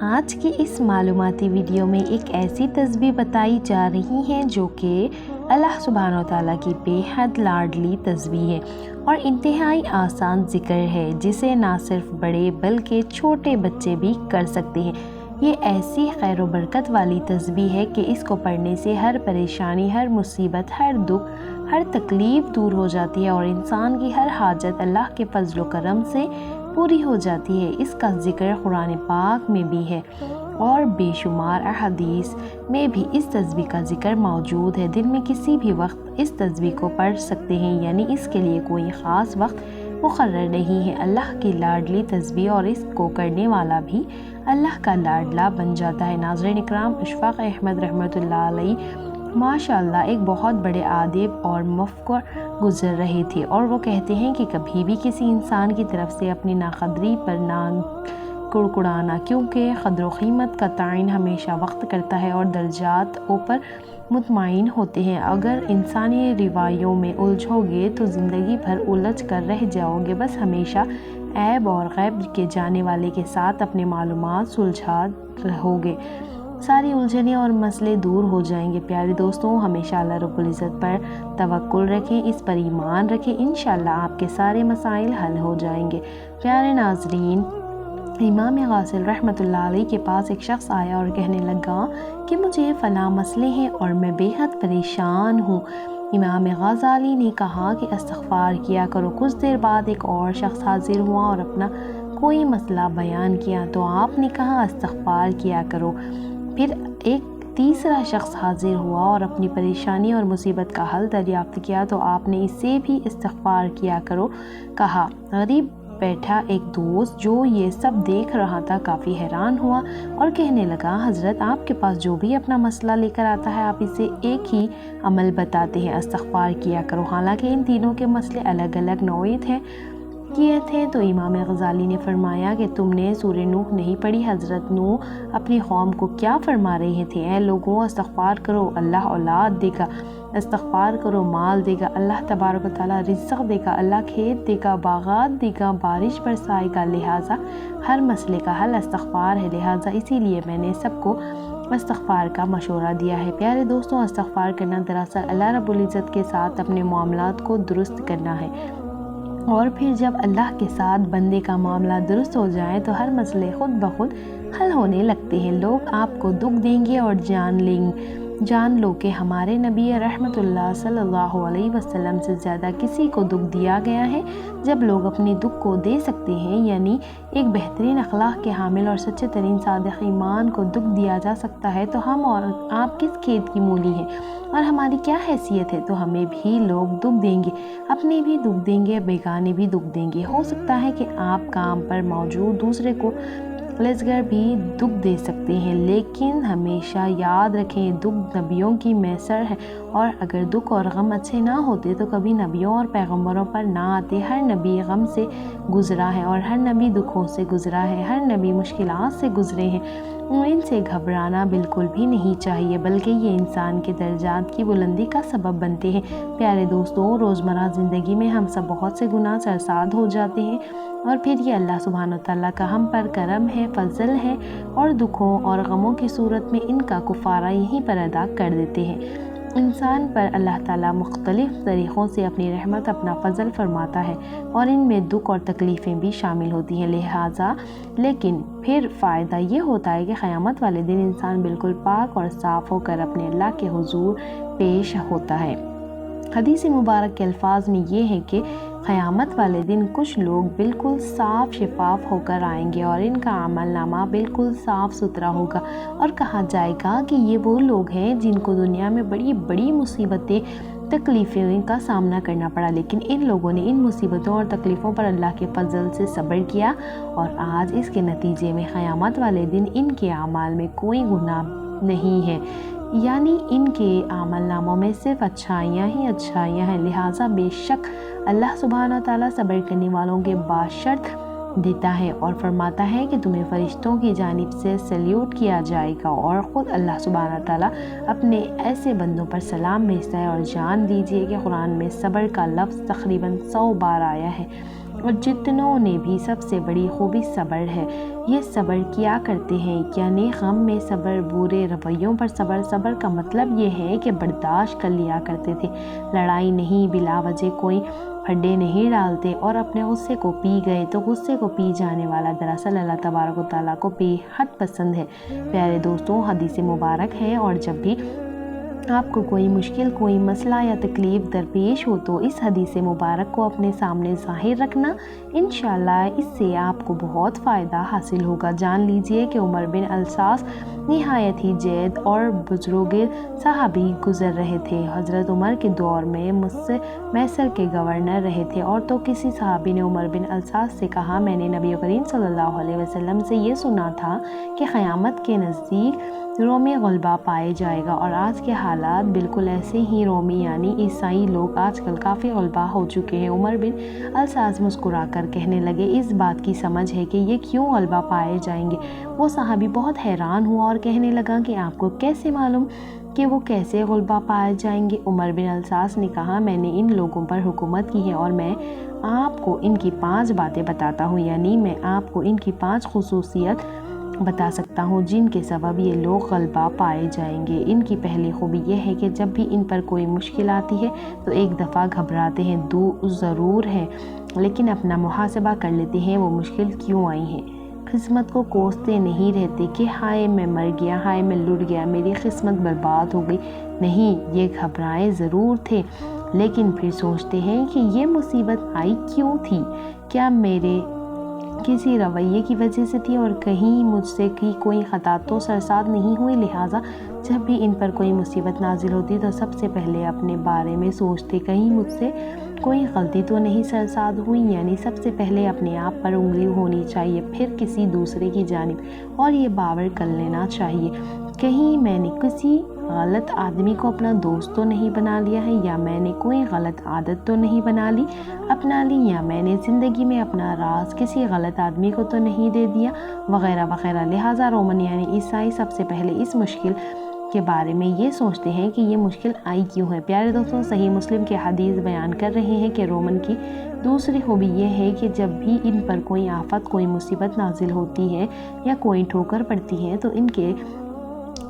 آج کی اس معلوماتی ویڈیو میں ایک ایسی تسبیح بتائی جا رہی ہے جو کہ اللہ سبحانہ و تعالیٰ کی بے حد لاڈلی تسبیح ہے اور انتہائی آسان ذکر ہے جسے نہ صرف بڑے بلکہ چھوٹے بچے بھی کر سکتے ہیں۔ یہ ایسی خیر و برکت والی تسبیح ہے کہ اس کو پڑھنے سے ہر پریشانی، ہر مصیبت، ہر دکھ، ہر تکلیف دور ہو جاتی ہے اور انسان کی ہر حاجت اللہ کے فضل و کرم سے پوری ہو جاتی ہے۔ اس کا ذکر قرآن پاک میں بھی ہے اور بے شمار احادیث میں بھی اس تسبیح کا ذکر موجود ہے۔ دن میں کسی بھی وقت اس تسبیح کو پڑھ سکتے ہیں، یعنی اس کے لیے کوئی خاص وقت مقرر نہیں ہے۔ اللہ کی لاڈلی تسبیح اور اس کو کرنے والا بھی اللہ کا لاڈلا بن جاتا ہے۔ ناظرین اکرام، اشفاق احمد رحمۃ اللہ علیہ ماشاء اللہ ایک بہت بڑے ادیب اور مفکر گزر رہے تھے، اور وہ کہتے ہیں کہ کبھی بھی کسی انسان کی طرف سے اپنی ناقدری پر نہ کڑکڑانا، کیونکہ قدر و قیمت کا تعین ہمیشہ وقت کرتا ہے اور درجات اوپر مطمئن ہوتے ہیں۔ اگر انسانی روایوں میں الجھو گے تو زندگی بھر الجھ کر رہ جاؤ گے، بس ہمیشہ عیب اور غیب کے جانے والے کے ساتھ اپنے معلومات سلجھا رہو گے، ساری الجھنیں اور مسئلے دور ہو جائیں گے۔ پیارے دوستوں، ہمیشہ اللہ رب العزت پر توکل رکھیں، اس پر ایمان رکھیں، انشاءاللہ آپ کے سارے مسائل حل ہو جائیں گے۔ پیارے ناظرین، امام غزالی رحمۃ اللہ علیہ کے پاس ایک شخص آیا اور کہنے لگا کہ مجھے فلاں مسئلے ہیں اور میں بے حد پریشان ہوں۔ امام غزالی نے کہا کہ استغفار کیا کرو۔ کچھ دیر بعد ایک اور شخص حاضر ہوا اور اپنا کوئی مسئلہ بیان کیا تو آپ نے کہا استغفار کیا کرو۔ پھر ایک تیسرا شخص حاضر ہوا اور اپنی پریشانی اور مصیبت کا حل دریافت کیا تو آپ نے اسے بھی استغفار کیا کرو کہا۔ غریب بیٹھا ایک دوست جو یہ سب دیکھ رہا تھا کافی حیران ہوا اور کہنے لگا، حضرت آپ کے پاس جو بھی اپنا مسئلہ لے کر آتا ہے آپ اسے ایک ہی عمل بتاتے ہیں، استغفار کیا کرو، حالانکہ ان تینوں کے مسئلے الگ الگ نوعیت کیے تھے۔ تو امام غزالی نے فرمایا کہ تم نے سورہ نوح نہیں پڑھی؟ حضرت نوح اپنی قوم کو کیا فرما رہے تھے؟ اے لوگوں، استغفار کرو، اللہ اولاد دے گا، استغفار کرو، مال دے گا، اللہ تبارک و تعالیٰ رزق دے گا، اللہ کھیت دے گا، باغات دے گا، بارش برسائے گا، لہٰذا ہر مسئلے کا حل استغفار ہے، لہٰذا اسی لیے میں نے سب کو استغفار کا مشورہ دیا ہے۔ پیارے دوستوں، استغفار کرنا دراصل اللہ رب العزت کے ساتھ اپنے معاملات کو درست کرنا ہے، اور پھر جب اللہ کے ساتھ بندے کا معاملہ درست ہو جائے تو ہر مسئلے خود بخود حل ہونے لگتے ہیں۔ لوگ آپ کو دکھ دیں گے اور جان لو کہ ہمارے نبی رحمت اللہ صلی اللہ علیہ وسلم سے زیادہ کسی کو دکھ دیا گیا ہے۔ جب لوگ اپنے دکھ کو دے سکتے ہیں، یعنی ایک بہترین اخلاق کے حامل اور سچے ترین صادق ایمان کو دکھ دیا جا سکتا ہے تو ہم اور آپ کس کھیت کی مولی ہیں اور ہماری کیا حیثیت ہے؟ تو ہمیں بھی لوگ دکھ دیں گے، اپنے بھی دکھ دیں گے، بیگانے بھی دکھ دیں گے۔ ہو سکتا ہے کہ آپ کام پر موجود دوسرے کو لذگر بھی دکھ دے سکتے ہیں، لیکن ہمیشہ یاد رکھیں دکھ نبیوں کی میسر ہے، اور اگر دکھ اور غم اچھے نہ ہوتے تو کبھی نبیوں اور پیغمبروں پر نہ آتے۔ ہر نبی غم سے گزرا ہے اور ہر نبی دکھوں سے گزرا ہے، ہر نبی مشکلات سے گزرے ہیں، ان سے گھبرانا بالکل بھی نہیں چاہیے، بلکہ یہ انسان کے درجات کی بلندی کا سبب بنتے ہیں۔ پیارے دوستوں، روزمرہ زندگی میں ہم سب بہت سے گناہ سرزاد ہو جاتے ہیں، اور پھر یہ اللہ سبحانہ وتعالیٰ کا ہم پر کرم ہے، فضل ہے، اور دکھوں اور غموں کی صورت میں ان کا کفارہ یہیں پر ادا کر دیتے ہیں۔ انسان پر اللہ تعالیٰ مختلف طریقوں سے اپنی رحمت، اپنا فضل فرماتا ہے، اور ان میں دکھ اور تکلیفیں بھی شامل ہوتی ہیں، لہٰذا لیکن پھر فائدہ یہ ہوتا ہے کہ قیامت والے دن انسان بالکل پاک اور صاف ہو کر اپنے اللہ کے حضور پیش ہوتا ہے۔ حدیث مبارک کے الفاظ میں یہ ہے کہ قیامت والے دن کچھ لوگ بالکل صاف شفاف ہو کر آئیں گے اور ان کا عمل نامہ بالکل صاف ستھرا ہوگا، اور کہا جائے گا کہ یہ وہ لوگ ہیں جن کو دنیا میں بڑی بڑی مصیبتیں، تکلیفیں کا سامنا کرنا پڑا، لیکن ان لوگوں نے ان مصیبتوں اور تکلیفوں پر اللہ کے فضل سے صبر کیا، اور آج اس کے نتیجے میں قیامت والے دن ان کے اعمال میں کوئی گناہ نہیں ہے، یعنی ان کے اعمال ناموں میں صرف اچھائیاں ہی اچھائیاں ہیں۔ لہٰذا بے شک اللہ سبحانہ وتعالیٰ صبر کرنے والوں کے باشرط دیتا ہے اور فرماتا ہے کہ تمہیں فرشتوں کی جانب سے سلیوٹ کیا جائے گا، اور خود اللہ سبحانہ وتعالیٰ اپنے ایسے بندوں پر سلام بھیجتا ہے۔ اور جان لیجیے کہ قرآن میں صبر کا لفظ تقریباً 100 بار آیا ہے۔ اور جتنوں نے بھی سب سے بڑی خوبی صبر ہے۔ یہ صبر کیا کرتے ہیں، یعنی غم میں صبر، برے رویوں پر صبر۔ صبر کا مطلب یہ ہے کہ برداشت کر لیا کرتے تھے، لڑائی نہیں، بلا وجہ کوئی پھڈے نہیں ڈالتے، اور اپنے غصے کو پی گئے تو غصے کو پی جانے والا دراصل اللہ تبارک و تعالیٰ کو بے حد پسند ہے۔ پیارے دوستوں، حدیث مبارک ہے، اور جب بھی آپ کو کوئی مشکل، کوئی مسئلہ یا تکلیف درپیش ہو تو اس حدیث مبارک کو اپنے سامنے ظاہر رکھنا، انشاءاللہ اس سے آپ کو بہت فائدہ حاصل ہوگا۔ جان لیجئے کہ عمر بن العاص نہایت ہی جید اور بزرگ صحابی گزر رہے تھے۔ حضرت عمر کے دور میں مصر کے گورنر رہے تھے، اور تو کسی صحابی نے عمر بن العاص سے کہا، میں نے نبی کریم صلی اللہ علیہ وسلم سے یہ سنا تھا کہ قیامت کے نزدیک رومی غلبہ پائے جائے گا، اور آج کے حالات بالکل ایسے ہی۔ رومی یعنی عیسائی لوگ آج کل کافی غلبہ ہو چکے ہیں۔ عمر بن العاص مسکرا کر کہنے لگے، اس بات کی سمجھ ہے کہ یہ کیوں غلبہ پائے جائیں گے؟ وہ صحابی بہت حیران ہوا اور کہنے لگا کہ آپ کو کیسے معلوم کہ وہ کیسے غلبہ پائے جائیں گے؟ عمر بن العاص نے کہا، میں نے ان لوگوں پر حکومت کی ہے، اور میں آپ کو ان کی 5 باتیں بتاتا ہوں، یعنی میں آپ کو ان کی 5 خصوصیت بتا سکتا ہوں جن کے سبب یہ لوگ غلبہ پائے جائیں گے۔ ان کی پہلی خوبی یہ ہے کہ جب بھی ان پر کوئی مشکل آتی ہے تو ایک دفعہ گھبراتے ہیں ضرور ہے، لیکن اپنا محاسبہ کر لیتے ہیں وہ مشکل کیوں آئی ہے۔ قسمت کو کوستے نہیں رہتے کہ ہائے میں مر گیا، ہائے میں لٹ گیا، میری قسمت برباد ہو گئی۔ نہیں، یہ گھبرائے ضرور تھے، لیکن پھر سوچتے ہیں کہ یہ مصیبت آئی کیوں تھی؟ کیا میرے کسی رویے کی وجہ سے تھی، اور کہیں مجھ سے کی کوئی خطا تو سرزاد نہیں ہوئی؟ لہٰذا جب بھی ان پر کوئی مصیبت نازل ہوتی تو سب سے پہلے اپنے بارے میں سوچتے، کہیں مجھ سے کوئی غلطی تو نہیں سرزاد ہوئی؟ یعنی سب سے پہلے اپنے آپ پر انگلی ہونی چاہیے، پھر کسی دوسرے کی جانب، اور یہ باور کر لینا چاہیے، کہیں میں نے کسی غلط آدمی کو اپنا دوست تو نہیں بنا لیا ہے، یا میں نے کوئی غلط عادت تو نہیں اپنا لی، یا میں نے زندگی میں اپنا راز کسی غلط آدمی کو تو نہیں دے دیا، وغیرہ وغیرہ۔ لہٰذا رومن یعنی عیسائی سب سے پہلے اس مشکل کے بارے میں یہ سوچتے ہیں کہ یہ مشکل آئی کیوں ہے۔ پیارے دوستوں، صحیح مسلم کے حدیث بیان کر رہے ہیں کہ رومن کی دوسری خوبی یہ ہے کہ جب بھی ان پر کوئی آفت، کوئی مصیبت نازل ہوتی ہے یا کوئی ٹھوکر پڑتی ہے تو ان کے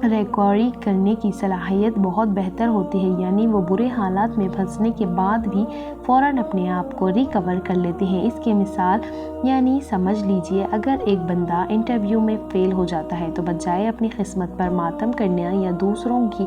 ریکوری کرنے کی صلاحیت بہت بہتر ہوتی ہے، یعنی وہ برے حالات میں پھنسنے کے بعد بھی فوراً اپنے آپ کو ریکور کر لیتے ہیں۔ اس کی مثال یعنی سمجھ لیجئے، اگر ایک بندہ انٹرویو میں فیل ہو جاتا ہے تو بجائے اپنی قسمت پر ماتم کرنے یا دوسروں کی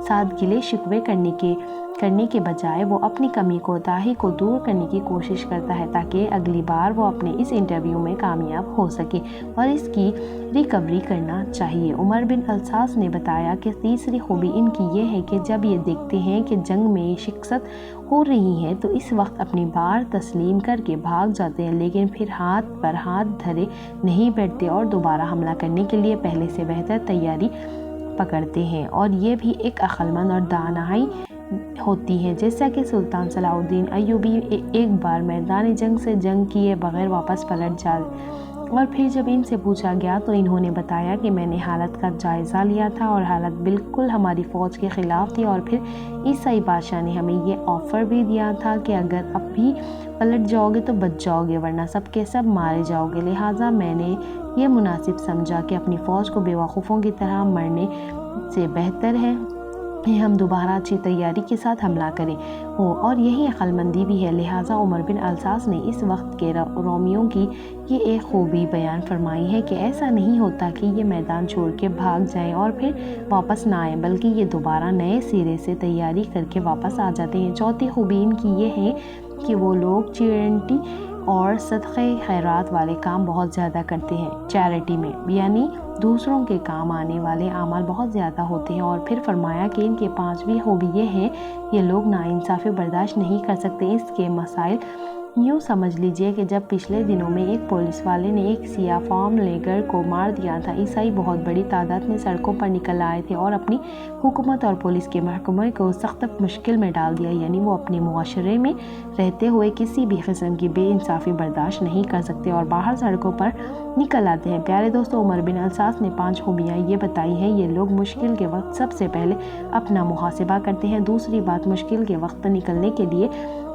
ساتھ گلے شکوے کرنے کے بجائے وہ اپنی کمی کوتاہی کو دور کرنے کی کوشش کرتا ہے تاکہ اگلی بار وہ اپنے اس انٹرویو میں کامیاب ہو سکے، اور اس کی ریکوری کرنا چاہیے۔ عمر بن العاص نے بتایا کہ تیسری خوبی ان کی یہ ہے کہ جب یہ دیکھتے ہیں کہ جنگ میں شکست ہو رہی ہے تو اس وقت اپنی بار تسلیم کر کے بھاگ جاتے ہیں، لیکن پھر ہاتھ پر ہاتھ دھرے نہیں بیٹھتے اور دوبارہ حملہ کرنے کے لیے پہلے سے بہتر تیاری پکڑتے ہیں، اور یہ بھی ایک عقل مند اور دانائی ہوتی ہے۔ جیسا کہ سلطان صلاح الدین ایوبی ایک بار میدان جنگ سے جنگ کیے بغیر واپس پلٹ جائے، اور پھر جب ان سے پوچھا گیا تو انہوں نے بتایا کہ میں نے حالت کا جائزہ لیا تھا اور حالت بالکل ہماری فوج کے خلاف تھی، اور پھر عیسائی بادشاہ نے ہمیں یہ آفر بھی دیا تھا کہ اگر اب بھی پلٹ جاؤ گے تو بچ جاؤ گے، ورنہ سب کے سب مارے جاؤ گے۔ لہٰذا میں نے یہ مناسب سمجھا کہ اپنی فوج کو بیوقوفوں کی طرح مرنے سے بہتر ہے کہ ہم دوبارہ اچھی تیاری کے ساتھ حملہ کریں اور یہی عقل مندی بھی ہے۔ لہٰذا عمر بن العاص نے اس وقت کے رومیوں کی یہ ایک خوبی بیان فرمائی ہے کہ ایسا نہیں ہوتا کہ یہ میدان چھوڑ کے بھاگ جائیں اور پھر واپس نہ آئیں، بلکہ یہ دوبارہ نئے سرے سے تیاری کر کے واپس آ جاتے ہیں۔ چوتھی خوبی ان کی یہ ہے کہ وہ لوگ چیریٹی اور صدقہ خیرات والے کام بہت زیادہ کرتے ہیں۔ چیریٹی میں یعنی دوسروں کے کام آنے والے اعمال بہت زیادہ ہوتے ہیں، اور پھر فرمایا کہ ان کے 5ویں خوبی یہ ہے، یہ لوگ ناانصافی برداشت نہیں کر سکتے۔ اس کے مسائل یوں سمجھ لیجئے کہ جب پچھلے دنوں میں ایک پولیس والے نے ایک سیاہ فام لیگر کو مار دیا تھا، عیسائی بہت بڑی تعداد میں سڑکوں پر نکل آئے تھے اور اپنی حکومت اور پولیس کے محکمے کو سخت مشکل میں ڈال دیا، یعنی وہ اپنے معاشرے میں رہتے ہوئے کسی بھی قسم کی بے انصافی برداشت نہیں کر سکتے اور باہر سڑکوں پر نکل آتے ہیں۔ پیارے دوستو، عمر بن العاص نے 5 خوبیاں یہ بتائی ہیں۔ یہ لوگ مشکل کے وقت سب سے پہلے اپنا محاسبہ کرتے ہیں۔ دوسری بات، مشکل کے وقت نکلنے کے لیے